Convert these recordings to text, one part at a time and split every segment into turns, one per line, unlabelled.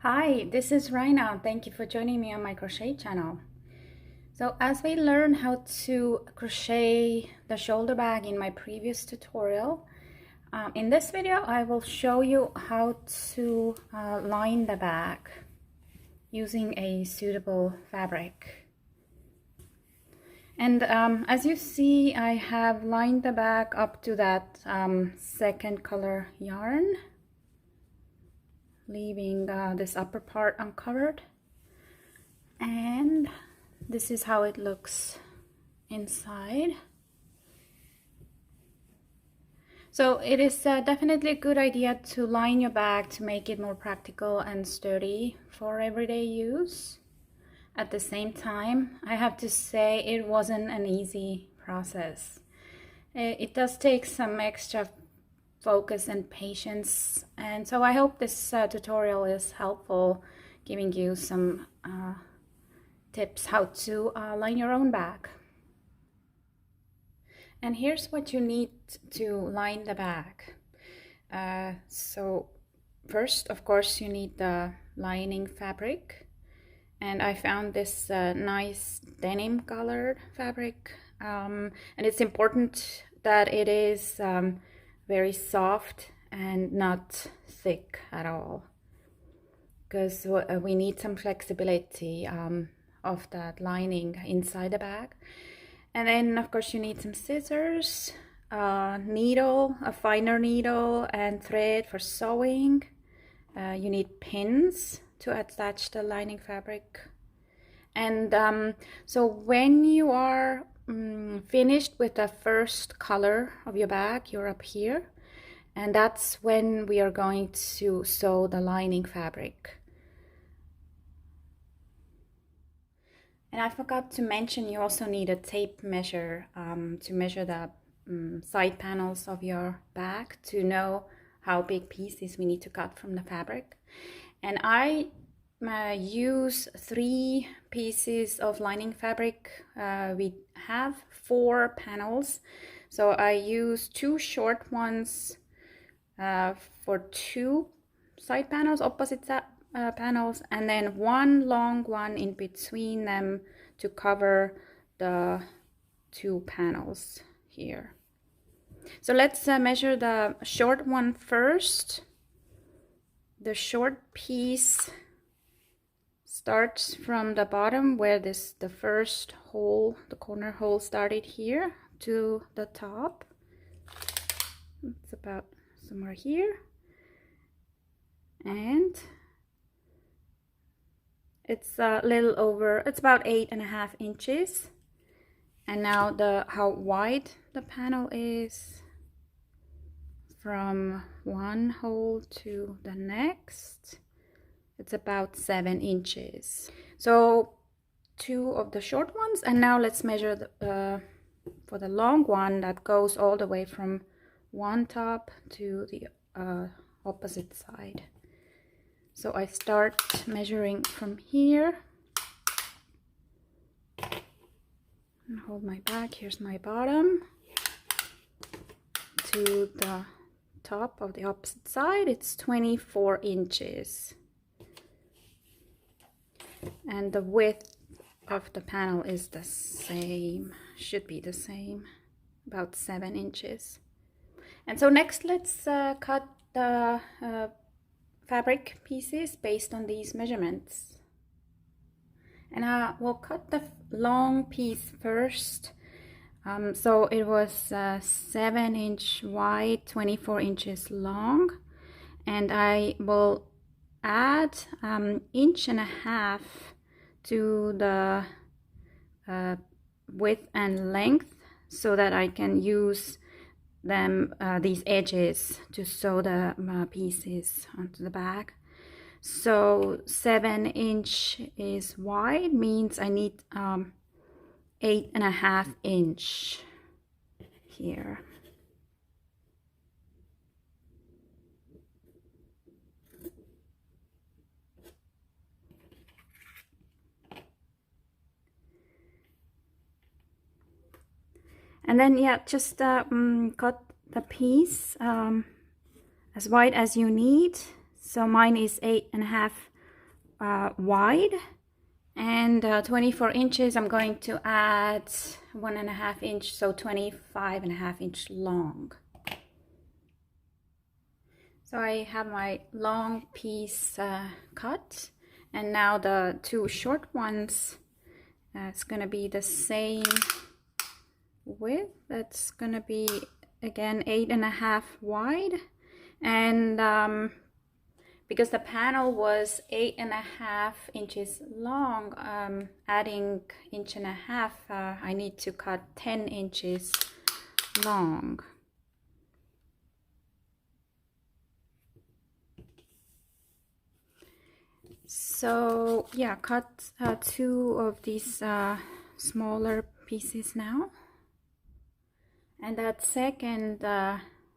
Hi, this is Raina. Thank you for joining me on my crochet channel. So as we learned how to crochet the shoulder bag in my previous tutorial, in this video I will show you how to line the bag using a suitable fabric. And as you see, I have lined the bag up to that second color yarn, leaving this upper part uncovered, and this is how it looks inside. So it is definitely a good idea to line your bag to make it more practical and sturdy for everyday use. At the same time, I have to say it wasn't an easy process. It does take some extra focus and patience, and so I hope this tutorial is helpful, giving you some tips how to line your own bag. And here's what you need to line the bag. So first, of course, you need the lining fabric, and I found this nice denim colored fabric, and it's important that it is very soft and not thick at all, because we need some flexibility of that lining inside the bag. And then of course you need some scissors, a needle, a finer needle, and thread for sewing. You need pins to attach the lining fabric. And so when you are finished with the first color of your bag, you're up here, and that's when we are going to sew the lining fabric. And I forgot to mention, you also need a tape measure to measure the side panels of your bag to know how big pieces we need to cut from the fabric. And I use 3 pieces of lining fabric. We have 4 panels, so I use 2 short ones for 2 side panels, opposite panels, and then 1 long one in between them to cover the 2 panels here. So let's measure the short one first. The short piece starts from the bottom where the first hole, the corner hole started here, to the top. It's about somewhere here, and it's a little over, it's about 8.5 inches. And now how wide the panel is from one hole to the next, it's about 7 inches. So 2 of the short ones, and now let's measure for the long one that goes all the way from one top to the opposite side. So I start measuring from here and hold my bag. Here's my bottom to the top of the opposite side. It's 24 inches. And the width of the panel is the same, should be the same, about 7 inches. And so next let's cut the fabric pieces based on these measurements. And we'll cut the long piece first. So it was 7 inch wide, 24 inches long, and I will add 1.5 inches to the width and length so that I can use them, these edges, to sew the pieces onto the bag. So 7 inches wide means I need 8.5 inches here. And then just cut the piece as wide as you need. So mine is 8.5 wide, and 24 inches I'm going to add 1.5 inch, so 25.5 inch long. So I have my long piece cut, and now the two short ones, it's gonna be the same width. That's gonna be again 8.5 wide, and because the panel was 8.5 inches long, adding 1.5 inches, I need to cut 10 inches long. So yeah, cut two of these smaller pieces now. And that second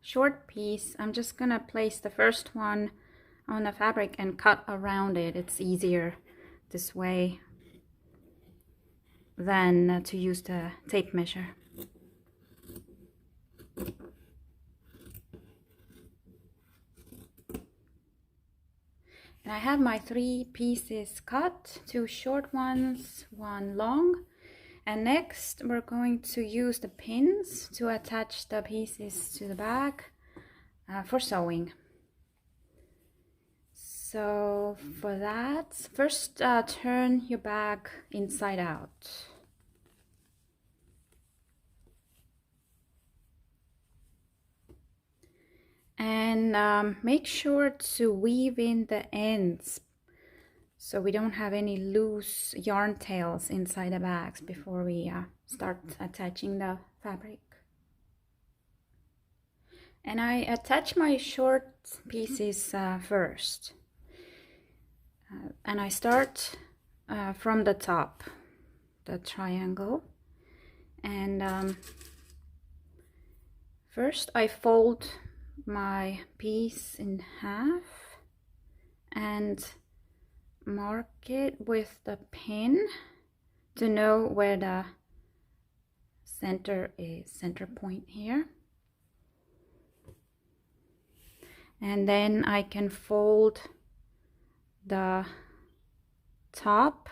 short piece, I'm just gonna place the first one on the fabric and cut around it. It's easier this way than to use the tape measure. And I have my 3 pieces cut, 2 short ones, 1 long. And next we're going to use the pins to attach the pieces to the back for sewing. So for that, first turn your bag inside out. And make sure to weave in the ends so we don't have any loose yarn tails inside the bags before we start attaching the fabric. And I attach my short pieces first. And I start from the top, the triangle. And first I fold my piece in half and mark it with the pin to know where the center is, center point here. And then I can fold the top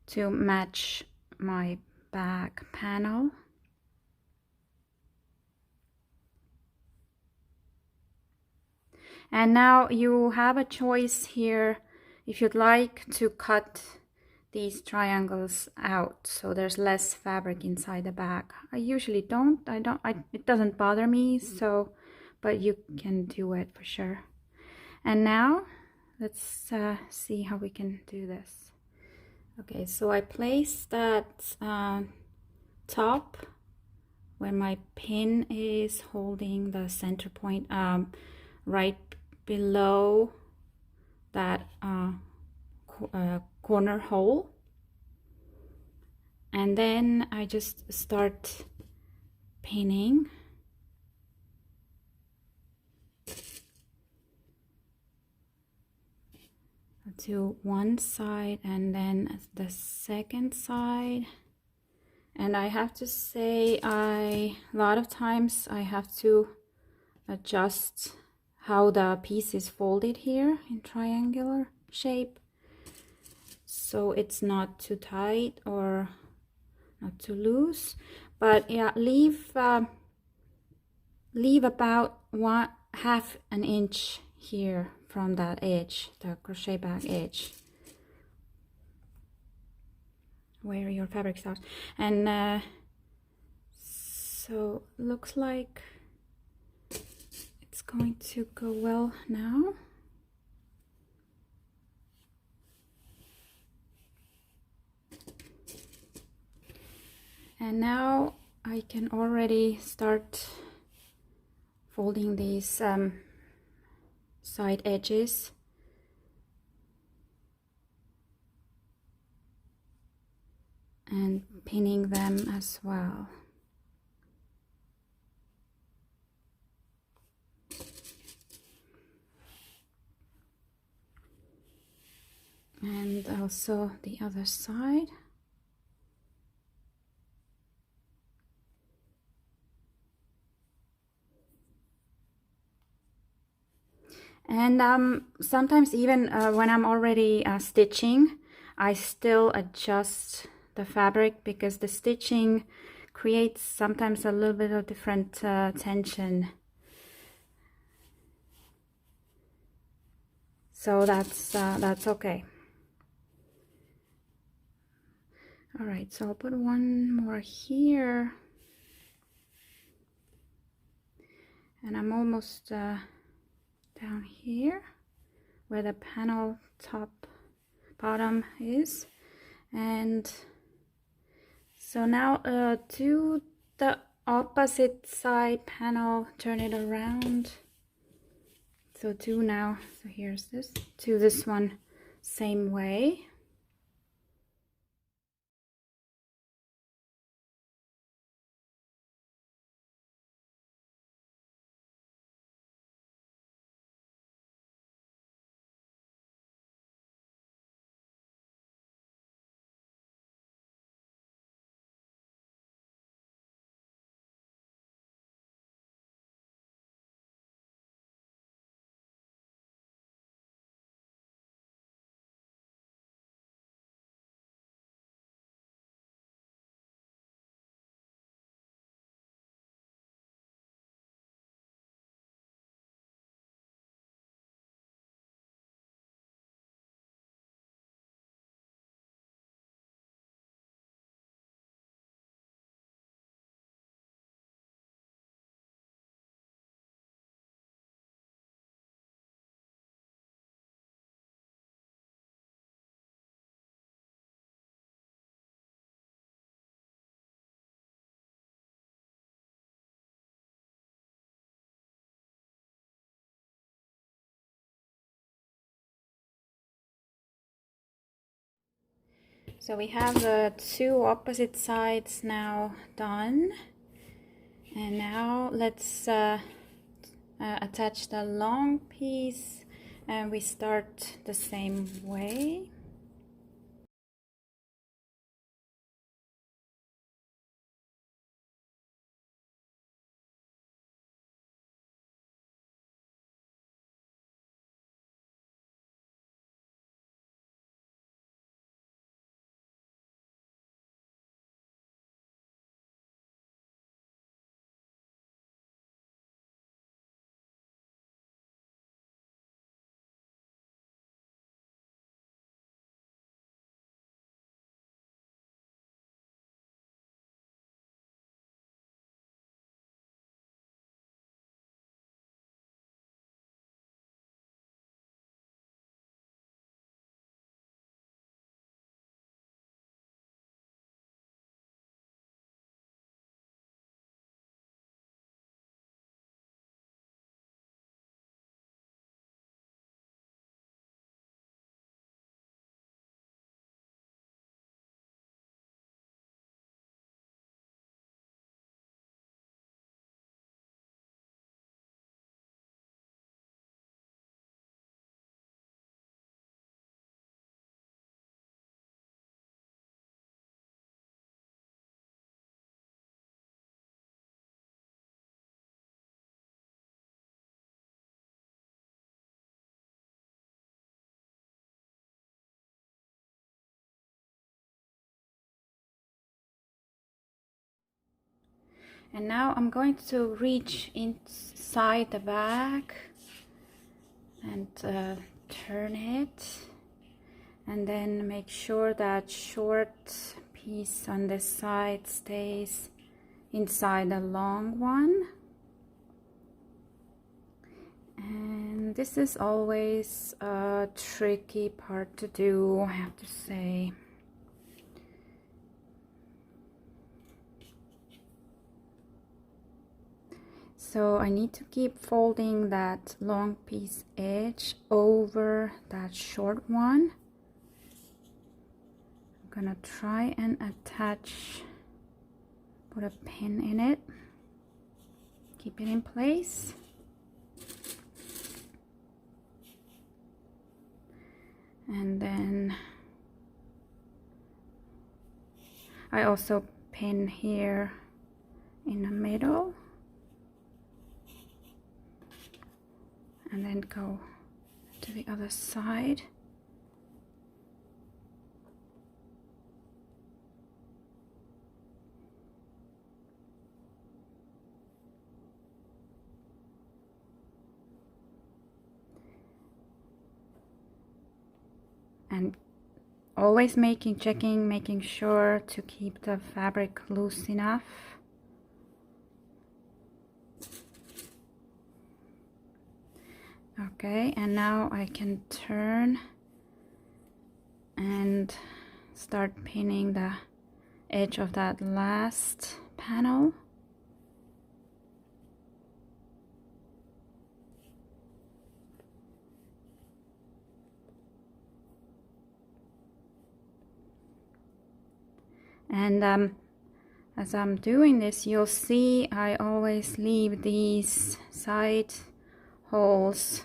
to match my back panel. And now you have a choice here if you'd like to cut these triangles out so there's less fabric inside the bag. I usually don't. It doesn't bother me, so but you can do it for sure. And now let's see how we can do this. Okay, so I place that top where my pin is holding the center point right below that corner hole, and then I just start pinning to one side and then the second side. And I have to say, a lot of times I have to adjust how the piece is folded here in triangular shape, so it's not too tight or not too loose. But yeah, leave about 1/2 an inch here from that edge, the crochet bag edge, where your fabric starts. And so looks like it's going to go well now. And now I can already start folding these side edges. And pinning them as well. And also the other side. And sometimes even when I'm already stitching, I still adjust the fabric because the stitching creates sometimes a little bit of different tension. So that's okay. All right, so I'll put one more here. And I'm almost down here where the panel bottom is. And so now to the opposite side panel, turn it around. So two now, so here's this, to this one, same way. So we have the two opposite sides now done. And now let's attach the long piece, and we start the same way. And now I'm going to reach inside the back and turn it, and then make sure that short piece on this side stays inside the long one. And this is always a tricky part to do, I have to say. So I need to keep folding that long piece edge over that short one. I'm gonna try and attach, put a pin in it, keep it in place. And then I also pin here in the middle, and then go to the other side. And always making sure to keep the fabric loose enough. Okay, and now I can turn and start pinning the edge of that last panel. And as I'm doing this, you'll see I always leave these side holes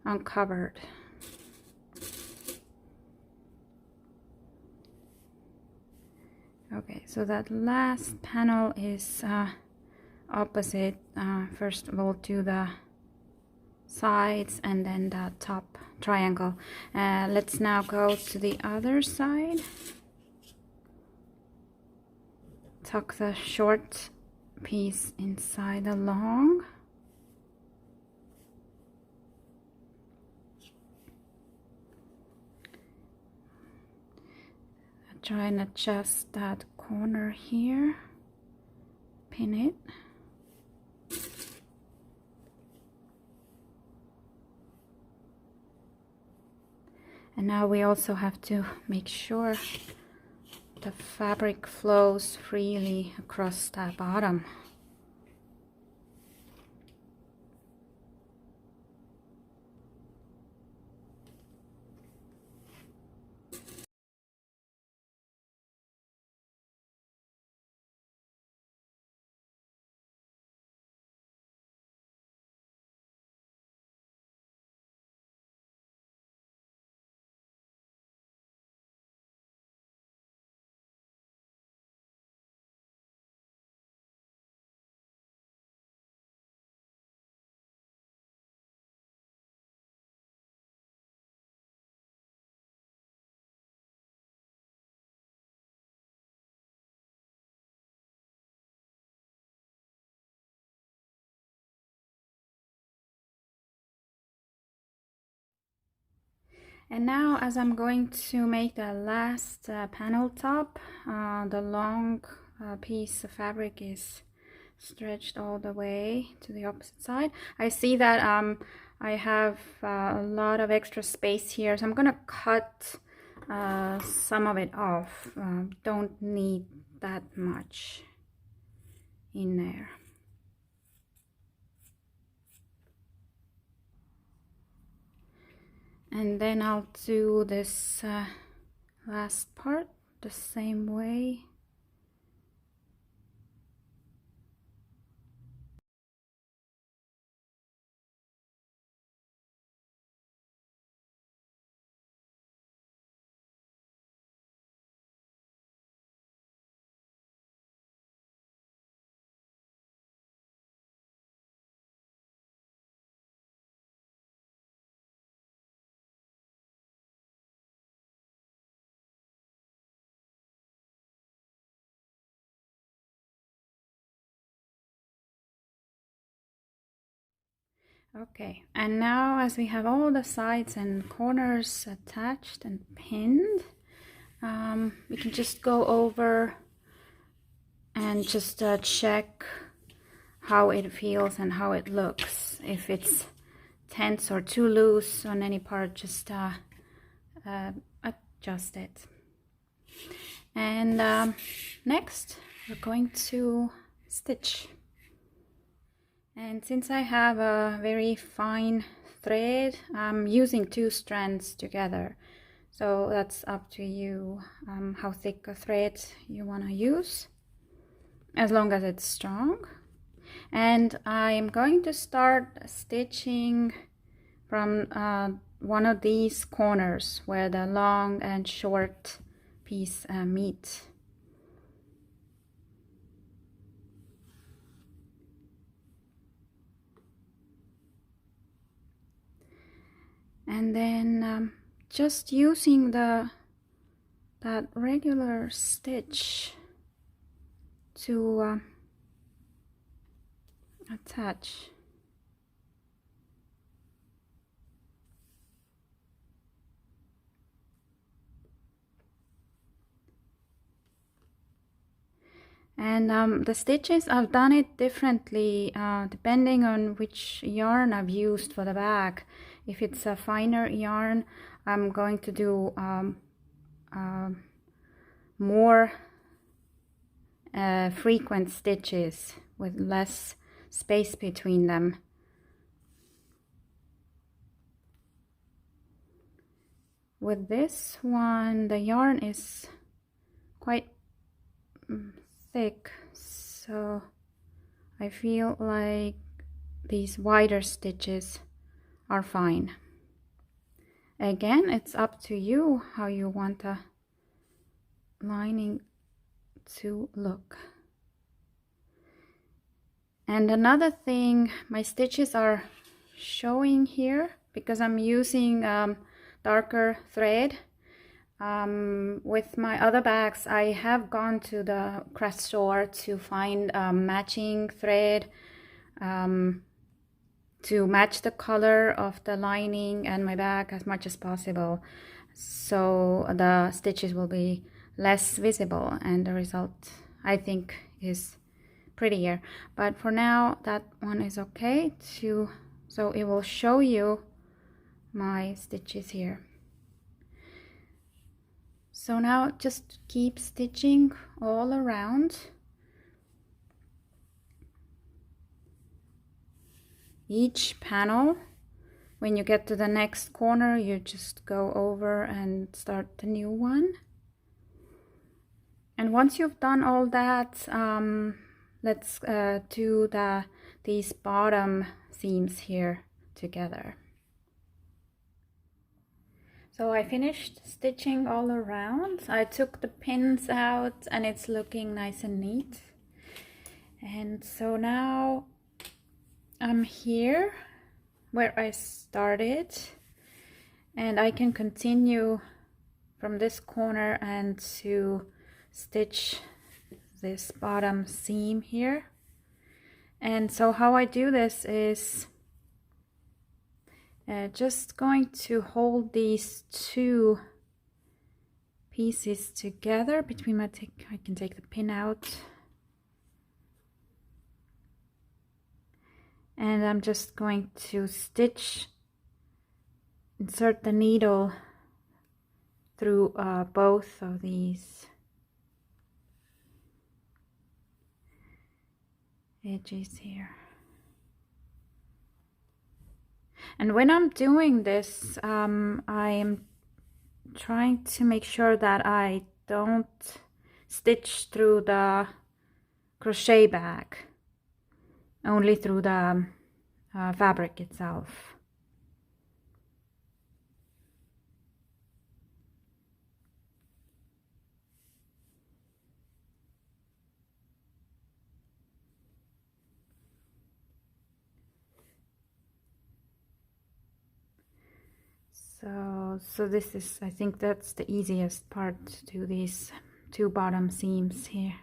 uncovered. Okay, so that last panel is opposite. First we'll do the sides and then the top triangle. Let's now go to the other side. Tuck the short piece inside the long. Try and adjust that corner here. Pin it. And now we also have to make sure the fabric flows freely across the bottom. And now, as I'm going to make the last panel top, the long piece of fabric is stretched all the way to the opposite side. I see that I have a lot of extra space here, so I'm gonna cut some of it off. Don't need that much in there. And then I'll do this last part the same way. Okay, and now as we have all the sides and corners attached and pinned, we can just go over and just check how it feels and how it looks. If it's tense or too loose on any part, just adjust it. And next we're going to stitch. And since I have a very fine thread, I'm using 2 strands together. So that's up to you how thick a thread you want to use, as long as it's strong. And I'm going to start stitching from one of these corners where the long and short piece meet. And then just using that regular stitch to attach. And the stitches, I've done it differently depending on which yarn I've used for the back. If it's a finer yarn, I'm going to do more frequent stitches with less space between them. With this one, the yarn is quite thick, so I feel like these wider stitches are fine. Again, it's up to you how you want the lining to look. And another thing, my stitches are showing here because I'm using darker thread. With my other bags, I have gone to the craft store to find matching thread to match the color of the lining and my bag as much as possible, so the stitches will be less visible and the result, I think, is prettier. But for now, that one is okay too, so it will show you my stitches here. So now just keep stitching all around. Each panel, when you get to the next corner, you just go over and start the new one. And once you've done all that, let's do these bottom seams here together. So I finished stitching all around. I took the pins out and it's looking nice and neat. And so now I'm here where I started, and I can continue from this corner and to stitch this bottom seam here. And so how I do this is just going to hold these two pieces together between my I can take the pin out, and I'm just going to insert the needle through both of these edges here. And when I'm doing this, I am trying to make sure that I don't stitch through the crochet bag, only through the fabric itself. So this is, I think that's the easiest part, to do these two bottom seams here,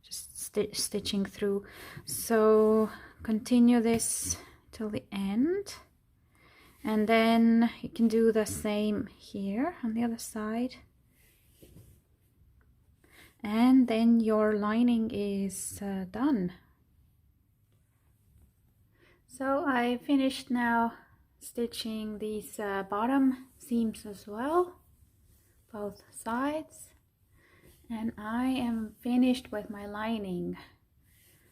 just stitching through. So continue this till the end, and then you can do the same here on the other side, and then your lining is done. So I finished now stitching these bottom seams as well, both sides, and I am finished with my lining,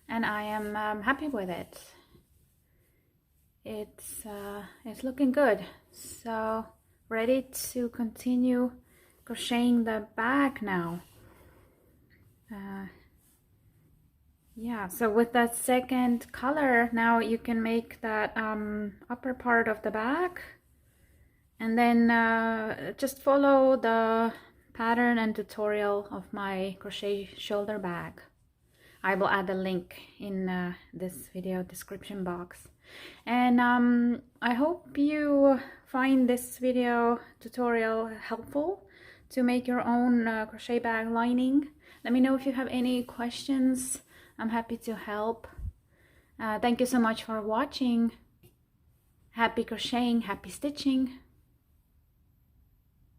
and I am happy with it. It's looking good. So ready to continue crocheting the back now. Yeah, so with that second color, now you can make that upper part of the back, and then just follow the pattern and tutorial of my crochet shoulder bag. I will add a link in this video description box. And I hope you find this video tutorial helpful to make your own crochet bag lining. Let me know if you have any questions. I'm happy to help. Thank you so much for watching. Happy crocheting, happy stitching.